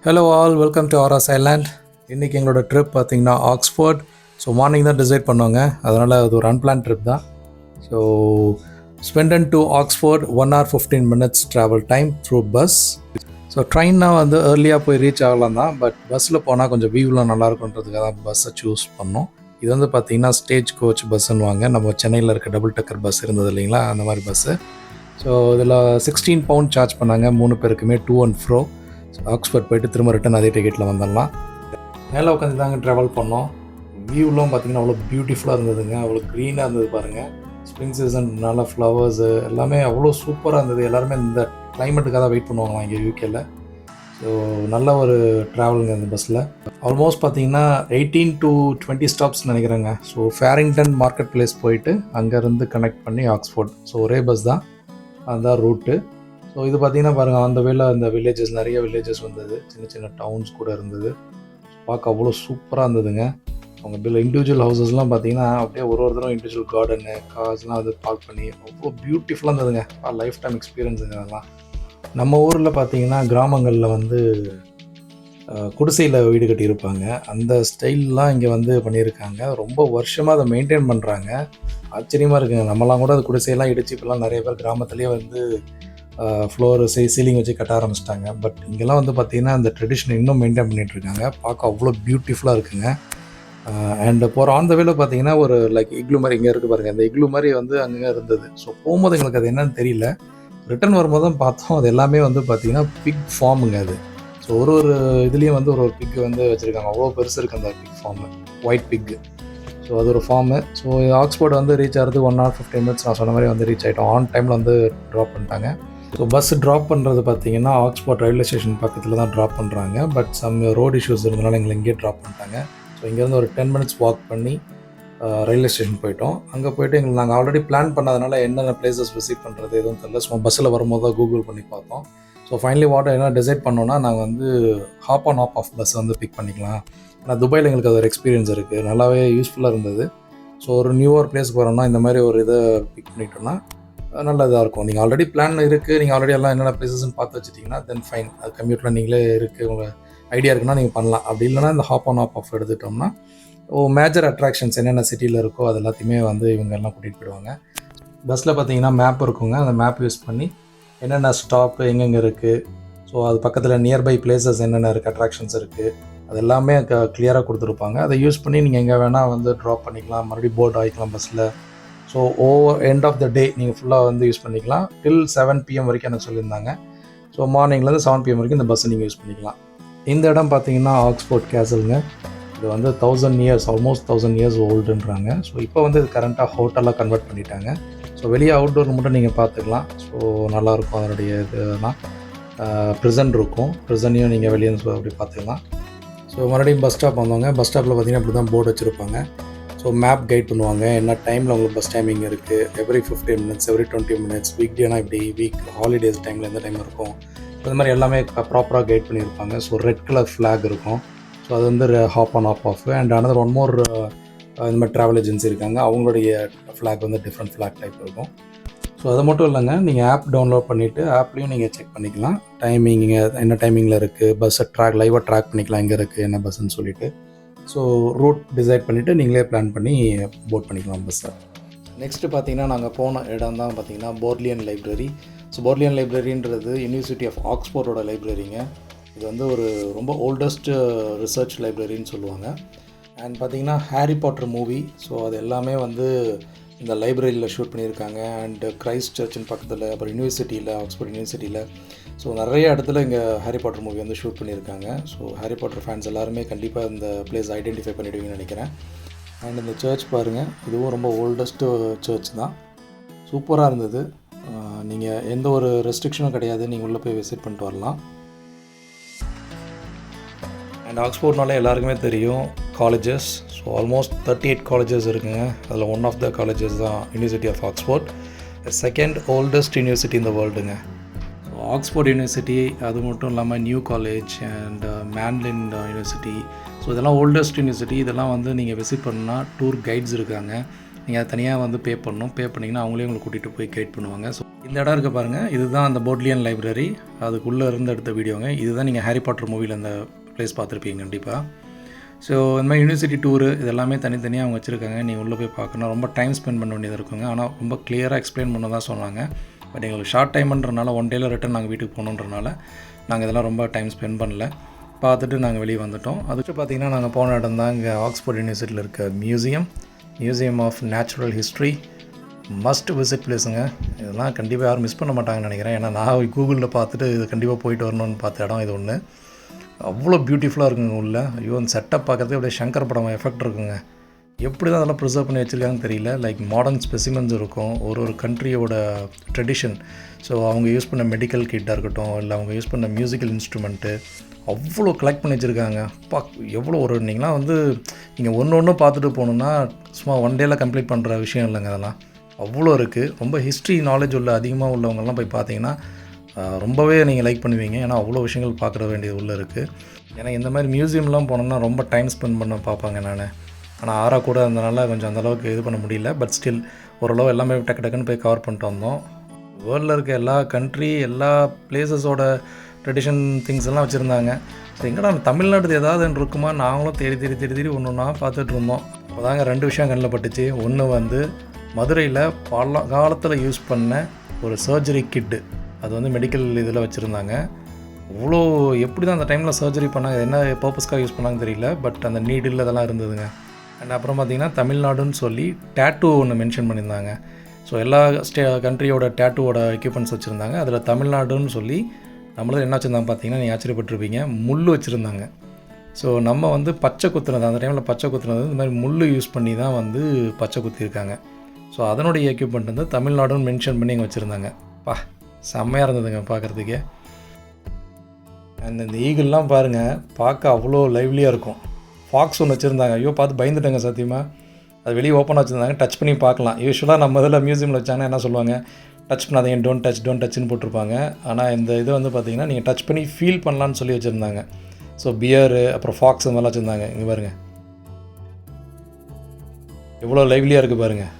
Hello all, welcome to ஆர்ஆஸ் island. இன்றைக்கி எங்களோட ட்ரிப் பார்த்திங்கன்னா ஆக்ஸ்ஃபோர்ட். ஸோ மார்னிங் தான் டிசைட் பண்ணோங்க, அதனால் அது ஒரு அன்பிளான் ட்ரிப் தான். So Swindon to Oxford 1 hour 15 minutes travel time through bus. So ட்ரெயின்னா வந்து ஏர்லியாக போய் ரீச் ஆகலாம் தான், பட் பஸ்ஸில் போனால் கொஞ்சம் வியூலாம் நல்லாயிருக்குன்றதுக்காக தான் பஸ்ஸை சூஸ் பண்ணோம். இது வந்து பார்த்திங்கன்னா ஸ்டேஜ் கோச் பஸ்ஸுன்னு நம்ம சென்னையில் இருக்க டபுள் டக்கர் பஸ் இருந்தது இல்லைங்களா, அந்த மாதிரி பஸ்ஸு. ஸோ இதில் 16 pound சார்ஜ் பண்ணாங்க 3 பேருக்குமே, டூ அண்ட் ஃப்ரோ. ஆக்ஸ்ஃபோர்ட் போய்ட்டு திரும்ப ரிட்டன் அதே டிக்கெட்டில் வந்துடலாம். மேலே உட்காந்து தாங்க ட்ராவல் பண்ணோம். வியூலாம் பார்த்திங்கன்னா அவ்வளோ பியூட்டிஃபுல்லாக இருந்ததுங்க, அவ்வளோ க்ரீனாக இருந்தது பாருங்கள். ஸ்ப்ரிங் சீசன், நல்ல ஃப்ளவர்ஸு எல்லாமே அவ்வளோ சூப்பராக இருந்தது. எல்லாருமே இந்த கிளைமேட்டுக்காக தான் வெயிட் பண்ணுவாங்களாம் இங்கே யூகேல. ஸோ நல்ல ஒரு ட்ராவலுங்க இந்த பஸ்ஸில். ஆல்மோஸ்ட் பார்த்திங்கன்னா 18 to 20 ஸ்டாப்ஸ் நினைக்கிறேங்க. ஸோ ஃபேரிங்டன் மார்க்கெட் பிளேஸ் போயிட்டு அங்கேருந்து கனெக்ட் பண்ணி ஆக்ஸ்ஃபோர்ட். ஸோ ஒரே பஸ் தான், அதுதான் ரூட்டு. ஸோ இது பார்த்திங்கன்னா பாருங்கள், அந்த வேலை அந்த வில்லேஜஸ், நிறைய வில்லேஜஸ் வந்தது, சின்ன சின்ன டவுன்ஸ் கூட இருந்தது. பார்க்க அவ்வளோ சூப்பராக இருந்ததுங்க. அவங்க பில் இண்டிவிஜுவல் ஹவுசஸ்லாம் பார்த்திங்கன்னா அப்படியே ஒரு தடவை இண்டிவிஜுவல் கார்டனு, கார்ஸ்லாம் அது பார்க் பண்ணி அவ்வளோ பியூட்டிஃபுல்லாக இருந்ததுங்க. லைஃப் டைம் எக்ஸ்பீரியன்ஸுங்க அதெல்லாம். நம்ம ஊரில் பார்த்திங்கன்னா கிராமங்களில் வந்து குடிசையில் வீடு கட்டியிருப்பாங்க, அந்த ஸ்டைல்லாம் இங்கே வந்து பண்ணியிருக்காங்க. ரொம்ப வருஷமாக அதை மெயின்டைன் பண்ணுறாங்க. ஆச்சரியமாக இருக்குங்க. நம்மலாம் கூட அது குடிசையெல்லாம் இடிச்சு இப்போலாம் நிறைய பேர் கிராமத்துலேயே வந்து ஃப்ளோர் சீலிங் வச்சு கட்ட ஆரம்பிச்சிட்டாங்க. பட் இங்கெல்லாம் வந்து பார்த்திங்கன்னா அந்த ட்ரெடிஷனை இன்னும் மெயின்டைன் பண்ணிகிட்ருக்காங்க. பார்க்க அவ்வளோ பியூட்டிஃபுல்லாக இருக்குங்க. அண்டு போகிற ஆன் த வேல பார்த்திங்கன்னா ஒரு லைக் இக்லூ மாதிரி இங்கே இருக்குது பாருங்கள், இந்த இக்லூ மாதிரி வந்து அங்கே இருந்தது. ஸோ போகும்போது எங்களுக்கு அது என்னன்னு தெரியல, ரிட்டன் வரும்போது தான் பார்த்தோம். அது எல்லாமே வந்து பார்த்திங்கன்னா பிக் ஃபார்முங்க அது. ஸோ ஒரு இதுலேயும் வந்து ஒரு பிக் வந்து வச்சுருக்காங்க. அவ்வளோ பெருசு இருக்குது அந்த பிக் ஃபார்மு, ஒயிட் பிக்கு. ஸோ அது ஒரு ஃபார்மு. ஸோ ஆக்ஸ்ஃபோர்ட் வந்து ரீச் ஆகிறது 1 hour 15 minutes நான் சொன்ன மாதிரி வந்து ரீச் ஆகிட்டோம். ஆன் டைமில் வந்து ட்ராப் பண்ணிட்டாங்க. ஸோ பஸ் ட்ராப் பண்ணுறது பார்த்திங்கன்னா ஆக்ஸ்ஃபோர்ட் ரயில்வே ஸ்டேஷன் பக்கத்தில் தான் ட்ராப் பண்ணுறாங்க. பட் சம் ரோடு இஷ்யூஸ் இருந்தனால எங்களை இங்கேயே ட்ராப் பண்ணிட்டாங்க. ஸோ இங்கேருந்து ஒரு 10 minutes வாக் பண்ணி ரயில்வே ஸ்டேஷன் போயிட்டோம். அங்கே போய்ட்டு எங்களுக்கு நாங்கள் ஆல்ரெடி பிளான் பண்ணதுனால என்னென்ன பிளேசஸ் விசிட் பண்ணுறது எதுவும் தெரியல. ஸோ பஸ்ஸில் வரும்போது தான் கூகுள் பண்ணி பார்த்தோம். ஸோ ஃபைனலி என்ன டிசைட் பண்ணோன்னா, நாங்கள் வந்து ஹாப் ஆன் ஆஃப் பஸ் வந்து பிக் பண்ணிக்கலாம். ஏன்னா துபாயில் எங்களுக்கு அது ஒரு எக்ஸ்பீரியன்ஸ் இருக்குது, நல்லாவே யூஸ்ஃபுல்லாக இருந்தது. ஸோ ஒரு நியூவர் பிளேஸ்க்கு வரோன்னா இந்த மாதிரி ஒரு இதை பிக் பண்ணிட்டோன்னா நல்லதாக இருக்கும். நீங்கள் ஆல்ரெடி பிளான் இருக்குது, நீங்கள் ஆல்ரெடி எல்லாம் என்னென்ன பிளேசஸ்ன்னு பார்த்து வச்சுட்டிங்கன்னா தென் ஃபைன். அது கம்ப்யூட்டரில் நீங்களே இருக்குது, உங்கள் ஐடியா இருக்குன்னா நீங்கள் பண்ணலாம். அப்படி இல்லைனா இந்த ஹாப் ஆன் ஆஃப் எடுத்துட்டோம்னா மேஜர் அட்ராக்ஷன்ஸ் என்னென்ன சிட்டியில் இருக்கோ அது எல்லாத்தையுமே வந்து இவங்க எல்லாம் கூட்டிகிட்டு போயிடுவாங்க. பஸ்ஸில் பார்த்தீங்கன்னா மேப் இருக்குங்க, அந்த மேப் யூஸ் பண்ணி என்னென்ன ஸ்டாப்பு எங்கெங்கே இருக்குது, ஸோ அது பக்கத்தில் நியர்பை பிளேசஸ் என்னென்ன இருக்குது, அட்ராக்ஷன்ஸ் இருக்குது, அது எல்லாமே கிளியராக கொடுத்துருப்பாங்க. அதை யூஸ் பண்ணி நீங்கள் எங்கே வேணால் வந்து ட்ராப் பண்ணிக்கலாம், மறுபடியும் போர்ட் ஆகிக்கலாம் பஸ்ஸில். So over end of the day நீங்கள் ஃபுல்லாக வந்து யூஸ் பண்ணிக்கலாம். டில் 7 PM வரைக்கும் எனக்கு சொல்லியிருந்தாங்க. ஸோ மார்னிங்லேருந்து 7 PM வரைக்கும் இந்த பஸ்ஸை நீங்கள் யூஸ் பண்ணிக்கலாம். இந்த இடம் பார்த்தீங்கன்னா ஆக்ஸ்ஃபோர்ட் கேசலுங்க. இது வந்து 1000 years, ஆல்மோஸ்ட் 1000 years ஓல்டுன்றாங்க. ஸோ இப்போ வந்து இது கரண்ட்டாக ஹோட்டலாக கன்வெர்ட் பண்ணிட்டாங்க. ஸோ வெளியே அவுட்டோர் மட்டும் நீங்கள் பார்த்துக்கலாம். ஸோ நல்லாயிருக்கும். அதனுடைய இதெல்லாம் ப்ரிசன் இருக்கும், ப்ரிசனையும் நீங்கள் வெளியே அப்படி பார்த்துக்கலாம். ஸோ மறுபடியும் பஸ் ஸ்டாப் வந்தவங்க. பஸ் ஸ்டாப்பில் பார்த்திங்கன்னா அப்படி தான் போர்டு வச்சுருப்பாங்க. ஸோ மேப் கைட் பண்ணுவாங்க, என்ன டைமில் உங்களுக்கு பஸ் டைமிங் இருக்குது, every 15 minutes, every 20 minutes, week டேனா இப்படி, வீக் ஹாலிடேஸ் டைமில் எந்த டைம் இருக்கும், அது மாதிரி எல்லாமே ப்ராப்பராக கைட் பண்ணியிருப்பாங்க. ஸோ ரெட் கலர் ஃப்ளாக் இருக்கும். ஸோ அது வந்து hop on off and another one more இந்த மாதிரி ட்ராவல் ஏஜென்சி இருக்காங்க, அவங்களுடைய ஃப்ளாக் வந்து டிஃப்ரெண்ட் ஃப்ளாக் டைப் இருக்கும். ஸோ அது மட்டும் இல்லைங்க, நீங்கள் ஆப் டவுன்லோட் பண்ணிவிட்டு ஆப்லேயும் நீங்கள் செக் பண்ணிக்கலாம் டைமிங், என்ன டைமிங்கில் இருக்குது, பஸ்ஸை லைவாக ட்ராக் பண்ணிக்கலாம், எங்கே இருக்குது என்ன பஸ்ஸுன்னு சொல்லிவிட்டு. ஸோ ரூட் டிசைட் பண்ணிவிட்டு நீங்களே பிளான் பண்ணி போட் பண்ணிக்கலாம் பஸ்ஸை. நெக்ஸ்ட்டு பார்த்தீங்கன்னா நாங்கள் போன இடம் தான் பார்த்தீங்கன்னா போர்லியன் லைப்ரரி. ஸோ போர்லியன் லைப்ரரின்றது யூனிவர்சிட்டி ஆஃப் ஆக்ஸ்ஃபோர்டோட லைப்ரரிங்க. இது வந்து ஒரு ரொம்ப ஓல்டஸ்ட் ரிசர்ச் லைப்ரரின்னு சொல்லுவாங்க. அண்ட் பார்த்திங்கன்னா ஹாரி பாட்டர் மூவி, ஸோ அது எல்லாமே வந்து இந்த லைப்ரரியில் ஷூட் பண்ணியிருக்காங்க. அண்டு கிரைஸ்ட் சர்ச்சின் பக்கத்தில், அப்புறம் யூனிவர்சிட்டியில், ஆக்ஸ்ஃபோர்ட் யூனிவர்சிட்டியில், ஸோ நிறைய இடத்துல இங்கே ஹாரி பாட்டர் மூவி வந்து ஷூட் பண்ணியிருக்காங்க. ஸோ ஹாரி பாட்டர் ஃபேன்ஸ் எல்லாருமே கண்டிப்பாக இந்த பிளேஸ் ஐடென்டிஃபை பண்ணிவிடுவீங்கன்னு நினைக்கிறேன். அண்ட் இந்த சர்ச் பாருங்கள், இதுவும் ரொம்ப ஓல்டஸ்ட்டு சர்ச் தான். சூப்பராக இருந்தது. நீங்கள் எந்த ஒரு ரெஸ்ட்ரிக்ஷனும் கிடையாது, நீங்கள் உள்ளே போய் விசிட் பண்ணிட்டு வரலாம். அண்ட் ஆக்ஸ்ஃபோர்ட்னாலே எல்லாருக்குமே தெரியும் காலேஜஸ். ஸோ ஆல்மோஸ்ட் 38 காலேஜஸ் இருக்குங்க. அதில் ஒன் ஆஃப் த காலேஜஸ் தான் university of Oxford, second oldest university இந்த வேர்ல்டுங்க. ஸோ ஆக்ஸ்ஃபோர்ட் யூனிவர்சிட்டி, அது மட்டும் இல்லாமல் new college and Magdalen university, so இதெல்லாம் ஓல்டஸ்ட் யூனிவர்சிட்டி. இதெல்லாம் வந்து நீங்கள் விசிட் பண்ணால் டூர் கைட்ஸ் இருக்காங்க, நீங்கள் அதை தனியாக வந்து பே பண்ணிங்கன்னா அவங்களே உங்களை கூட்டிகிட்டு போய் கைட் பண்ணுவாங்க. ஸோ இந்த இடம் இருக்குது பாருங்கள், இதுதான் அந்த போட்லியன் லைப்ரரி. அதுக்குள்ளே இருந்து எடுத்த வீடியோங்க. இதுதான் நீங்கள் ஹாரி பாட்டர் மூவியில் அந்த ப்ளேஸ் பார்த்துருப்பீங்க கண்டிப்பாக. ஸோ இந்த மாதிரி யூனிவர்சிட்டி டூரு இது எல்லாமே தனித்தனியாக அவங்க வச்சுருக்காங்க. நீங்கள் உள்ளே போய் பார்க்கணும். ரொம்ப டைம் ஸ்பெண்ட் பண்ண வேண்டியது இருக்குங்க. ஆனால் ரொம்ப கிளியராக எக்ஸ்பிளைன் பண்ண தான் சொன்னாங்க. பட் எங்களுக்கு ஷார்ட் டைம்ன்றனால 1 டேயில் ரிட்டன் நாங்கள் வீட்டுக்கு போகணுன்றனால நாங்கள் இதெல்லாம் ரொம்ப டைம் ஸ்பெண்ட் பண்ணல. பார்த்துட்டு நாங்கள் வெளியே வந்துவிட்டோம். அதுக்கு பார்த்திங்கன்னா நாங்கள் போன இடம் தான் இங்கே ஆக்ஸ்ஃபோர்ட் யூனிவர்சிட்டியில் இருக்க museum of natural history. Must visit பிளேஸுங்க. இதெல்லாம் கண்டிப்பாக யாரும் மிஸ் பண்ண மாட்டாங்கன்னு நினைக்கிறேன். ஏன்னா நான் கூகுளில் பார்த்துட்டு இது கண்டிப்பாக போயிட்டு வரணும்னு பார்த்த இடம் இது ஒன்று. அவ்வளோ பியூட்டிஃபுல்லாக இருக்குங்க உள்ள. ஐயோ அந்த செட்டப் பார்க்குறதுக்கு அப்படியே சங்கர் படம் எஃபெக்ட் இருக்குங்க. எப்படி தான் அதெல்லாம் ப்ரிசர்வ் பண்ணி வச்சுருக்காங்கன்னு தெரியல. லைக் மாடர்ன் ஸ்பெசிமென்ஸ் இருக்கும், ஒரு கண்ட்ரியோட ட்ரெடிஷன். ஸோ அவங்க யூஸ் பண்ண மெடிக்கல் கிட்டாக இருக்கட்டும், இல்லை அவங்க யூஸ் பண்ண மியூசிக்கல் இன்ஸ்ட்ருமெண்ட்டு அவ்வளோ கலெக்ட் பண்ணி வச்சுருக்காங்க. எவ்வளோ ஒரு நீங்களாம் வந்து நீங்கள் ஒன்று பார்த்துட்டு போகணுன்னா சும்மா 1 டேயில் கம்ப்ளீட் பண்ணுற விஷயம் இல்லைங்க. அதெல்லாம் அவ்வளோ இருக்குது. ரொம்ப ஹிஸ்ட்ரி நாலேஜ் அதிகமாக உள்ளவங்கெல்லாம் போய் பார்த்தீங்கன்னா ரொம்பவே நீங்கள் லைக் பண்ணுவீங்க. ஏன்னா அவ்வளோ விஷயங்கள் பார்க்குற வேண்டியது உள்ளே இருக்குது. ஏன்னா இந்த மாதிரி மியூசியம்லாம் போனோம்னா ரொம்ப டைம் ஸ்பெண்ட் பண்ண பார்ப்பாங்க நான். ஆனால் ஆறாக கூட இருந்தனால கொஞ்சம் அந்தளவுக்கு இது பண்ண முடியல. பட் ஸ்டில் ஓரளவு எல்லாமே டக்குன்னு போய் கவர் பண்ணிட்டு வந்தோம். வேர்ல்டில் இருக்க எல்லா கண்ட்ரி, எல்லா பிளேஸஸோட ட்ரெடிஷன் திங்ஸ் எல்லாம் வச்சுருந்தாங்க. ஸோ எங்கடா தமிழ்நாடு ஏதாவது இருக்குமா நாங்களும் தேடி ஒன்று ஒன்றா பார்த்துட்டு இருந்தோம். அப்போ தாங்க 2 விஷயம் கண்ணில் பட்டுச்சு. ஒன்று வந்து மதுரையில் பல காலத்தில் யூஸ் பண்ண ஒரு சர்ஜரி கிட்டு, அது வந்து மெடிக்கல் இதில் வச்சுருந்தாங்க. அவ்வளோ எப்படி தான் அந்த டைமில் சர்ஜரி பண்ணாங்க, என்ன பர்பஸ்க்காக யூஸ் பண்ணாங்கன்னு தெரியல. பட் அந்த நீடில் அதெல்லாம் இருந்ததுங்க. அண்ட் அப்புறம் பார்த்திங்கன்னா தமிழ்நாடுன்னு சொல்லி டேட்டூ ஒன்று மென்ஷன் பண்ணியிருந்தாங்க. ஸோ எல்லா கண்ட்ரியோட டேட்டூவோட எக்யூப்மெண்ட்ஸ் வச்சுருந்தாங்க. அதில் தமிழ்நாடுன்னு சொல்லி நம்மளும் என்ன வச்சுருந்தாங்க பார்த்தீங்கன்னா, நீங்கள் ஆச்சரியப்பட்டிருப்பீங்க, முள் வச்சுருந்தாங்க. ஸோ நம்ம வந்து பச்சை குத்துனது, அந்த டைமில் பச்சை குத்துனது இந்த மாதிரி முள் யூஸ் பண்ணி தான் வந்து பச்சை குத்திருக்காங்க. ஸோ அதனுடைய எக்யூப்மெண்ட் வந்து தமிழ்நாடுன்னு மென்ஷன் பண்ணி இங்கே வச்சுருந்தாங்க. செம்மையாக இருந்ததுங்க பார்க்குறதுக்கே. அண்ட் இந்த ஈகிள்லாம் பாருங்கள், பார்க்க அவ்வளோ லைவ்லியாக இருக்கும். ஃபாக்ஸ் ஒன்று வச்சுருந்தாங்க. ஐயோ பார்த்து பயந்துட்டேங்க சத்தியமாக. அது வெளியே ஓப்பனாக வச்சுருந்தாங்க, டச் பண்ணி பார்க்கலாம். யூஸ்வலாக நம்ம இதில் மியூசியமில் வச்சாங்கன்னா என்ன சொல்லுவாங்க, டச் பண்ணாதீங்க, டோன்ட் டச்னு போட்டிருப்பாங்க. ஆனால் இந்த இது வந்து பார்த்திங்கன்னா நீங்கள் டச் பண்ணி ஃபீல் பண்ணலான்னு சொல்லி வச்சுருந்தாங்க. ஸோ பியரு அப்புறம் ஃபாக்ஸ் இந்த மாதிரிலாம் வச்சுருந்தாங்க. இங்கே பாருங்கள் எவ்வளோ லைவ்லியாக இருக்குது பாருங்கள்.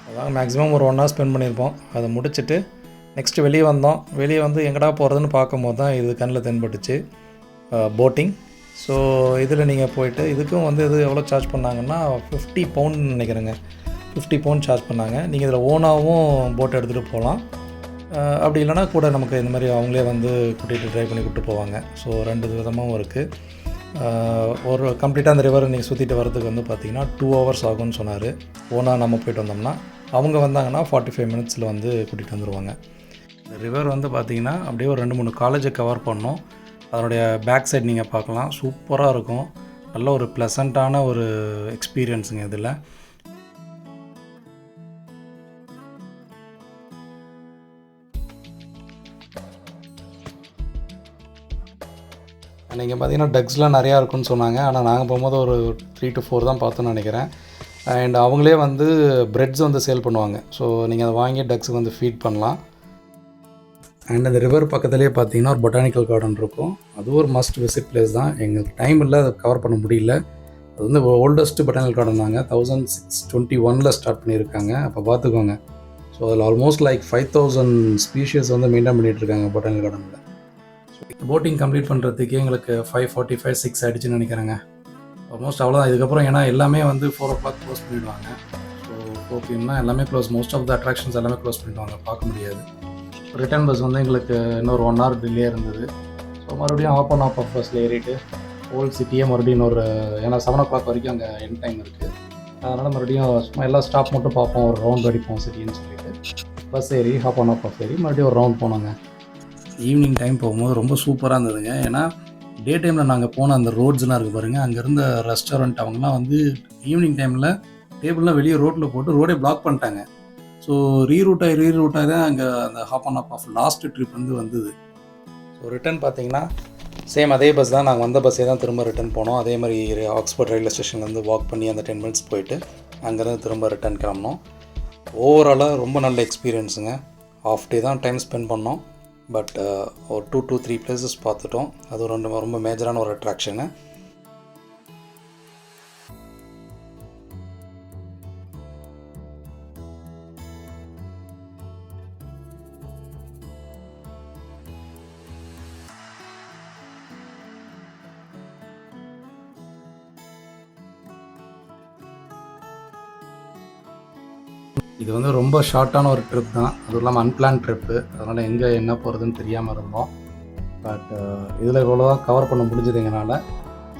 அதான் மேக்ஸிமம் ஒரு 1 hour ஸ்பெண்ட் பண்ணியிருப்போம். அதை முடிச்சுட்டு நெக்ஸ்ட்டு வெளியே வந்தோம். வெளியே வந்து எங்கடா போகிறதுன்னு பார்க்கும்போது தான் இது கண்ணில் தென்பட்டுச்சு, போட்டிங். ஸோ இதில் நீங்கள் போய்ட்டு இதுக்கும் வந்து இது எவ்வளோ சார்ஜ் பண்ணாங்கன்னா £50 நினைக்கிறேங்க. £50 சார்ஜ் பண்ணாங்க. நீங்கள் இதில் ஓனாகவும் போட் எடுத்துகிட்டு போகலாம். அப்படி இல்லைனா கூட நமக்கு இந்த மாதிரி அவங்களே வந்து கூட்டிகிட்டு ட்ரைவ் பண்ணி கூப்பிட்டு போவாங்க. ஸோ 2 விதமாகவும் இருக்குது. ஒரு கம்ப்ளீட்டாக அந்த ரிவரை நீங்கள் சுற்றிட்டு வரதுக்கு வந்து பார்த்திங்கன்னா 2 hours ஆகும்னு சொன்னார். ஓனாக நம்ம போய்ட்டு வந்தோம்னா, அவங்க வந்தாங்கன்னா 45 minutes வந்து கூட்டிகிட்டு வந்துடுவாங்க. இந்த ரிவர் வந்து பார்த்திங்கன்னா அப்படியே ஒரு 2-3 காலேஜை கவர் பண்ணோம். அதனுடைய பேக் சைட் நீங்கள் பார்க்கலாம், சூப்பராக இருக்கும். நல்ல ஒரு ப்ளசண்ட்டான ஒரு எக்ஸ்பீரியன்ஸுங்க இதில். நீங்கள் பார்த்தீங்கன்னா டக்ஸ்லாம் நிறையா இருக்குன்னு சொன்னாங்க. ஆனால் நாங்கள் போகும்போது ஒரு 3 to 4 தான் பார்த்தோன்னு நினைக்கிறேன். அண்ட் அவங்களே வந்து ப்ரெட்ஸ் வந்து சேல் பண்ணுவாங்க. ஸோ நீங்கள் அதை வாங்கி டக்ஸுக்கு வந்து ஃபீட் பண்ணலாம். அண்ட் அந்த ரிவர் பக்கத்துலேயே பார்த்தீங்கன்னா ஒரு பொட்டானிக்கல் கார்டன் இருக்கும். அதுவும் ஒரு மஸ்ட் விசிட் பிளேஸ் தான். எங்களுக்கு டைம் இல்லை, அதை கவர் பண்ண முடியல. அது வந்து ஓல்டஸ்ட் பொட்டானிக்கல் கார்டன் தாங்க. 1621 ஸ்டார்ட் பண்ணியிருக்காங்க. அப்போ பார்த்துக்கோங்க. ஸோ அதில் ஆல்மோஸ்ட் லைக் 5000 ஸ்பீஷியஸ் வந்து மெயின்டைன் பண்ணிகிட்ருக்காங்க பொட்டானிக்கல் கார்டனில். போட்டிங் கம்ப்ளீட் பண்ணுறதுக்கே எங்களுக்கு 5:45, 6 ஆகிடுச்சுன்னு நினைக்கிறேங்க. ஆல்மோஸ்ட் அவ்வளோதான். இதுக்கப்புறம் ஏன்னா எல்லாமே வந்து 4 o'clock க்ளோஸ் பண்ணிவிடுவாங்க. ஸோ 4 PM எல்லாமே close. Most of the attractions எல்லாமே க்ளோஸ் பண்ணிவிடுவாங்க, பார்க்க முடியாது. ரிட்டர்ன் பஸ் வந்து எங்களுக்கு இன்னொரு 1 hour டிலே இருந்தது. ஸோ மறுபடியும் ஆஃப் பஸ்ஸில் ஏறிட்டு ஓல்ட் சிட்டியே மறுபடியும் ஏன்னா 7 o'clock வரைக்கும் அங்கே எண்ட் டைம் இருக்குது. அதனால் மறுபடியும் சும்மா எல்லா ஸ்டாப் மட்டும் பார்ப்போம், ஒரு ரவுண்ட் அடிப்போம் சிட்டின்னு சொல்லிட்டு பஸ் ஏறி ஆஃப் பஸ் ஏறி மறுபடியும் ஒரு ரவுண்ட் போனோங்க. ஈவினிங் டைம் போகும்போது ரொம்ப சூப்பராக இருந்ததுங்க. ஏன்னா டே டைமில் நாங்கள் போன அந்த ரோட்ஸ்லாம் இருக்குது பாருங்கள், அங்கே இருந்த ரெஸ்டாரண்ட் அவங்கலாம் வந்து ஈவினிங் டைமில் டேபிள்லாம் வெளியே ரோட்டில் போட்டு ரோடே பிளாக் பண்ணிட்டாங்க. ஸோ ரீரூட்டாக தான் அங்கே அந்த ஆஃப் லாஸ்ட் ட்ரிப் வந்து வந்தது. ஸோ ரிட்டன் பார்த்தீங்கன்னா சேம் அதே பஸ் தான், நாங்கள் வந்த பஸ்ஸே தான் திரும்ப ரிட்டன் போனோம். அதே மாதிரி ஆக்ஸ்போர்ட் ரயில்வே ஸ்டேஷன்லேருந்து வாக் பண்ணி அந்த 10 minutes போயிட்டு அங்கேருந்து திரும்ப ரிட்டன் கிளம்பினோம். ஓவராலாக ரொம்ப நல்ல எக்ஸ்பீரியன்ஸுங்க. ஆஃப் டே தான் டைம் ஸ்பெண்ட் பண்ணோம். பட் ஒரு 2 to 3 places பார்த்துட்டோம். அது ரொம்ப மேஜரான ஒரு அட்ராக்ஷனு. இது வந்து ரொம்ப ஷார்ட்டான ஒரு ட்ரிப் தான், அதுவும் இல்லாமல் அன்பிளான் ட்ரிப்பு. அதனால் எங்கே என்ன போகிறதுன்னு தெரியாமல் இருந்தோம். பட் இதில் இவ்வளோ தான் கவர் பண்ண முடிஞ்சது எங்களால்.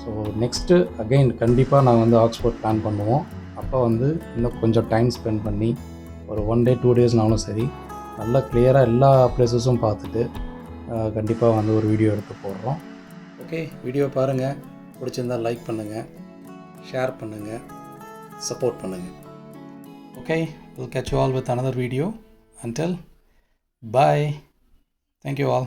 ஸோ நெக்ஸ்ட்டு அகெயின் கண்டிப்பாக நான் வந்து ஆக்ஸ்போர்ட் பிளான் பண்ணுவோம். அப்போ வந்து இன்னும் கொஞ்சம் டைம் ஸ்பெண்ட் பண்ணி ஒரு 1 டே 2 டேஸ்னாலும் சரி, நல்லா கிளியராக எல்லா பிளேஸஸும் பார்த்துட்டு கண்டிப்பாக வந்து ஒரு வீடியோ எடுத்து போடுறோம். ஓகே, வீடியோ பாருங்கள், பிடிச்சிருந்தால் லைக் பண்ணுங்கள், ஷேர் பண்ணுங்கள், சப்போர்ட் பண்ணுங்கள். Okay, we'll catch you all with another video. Until bye. Thank you all.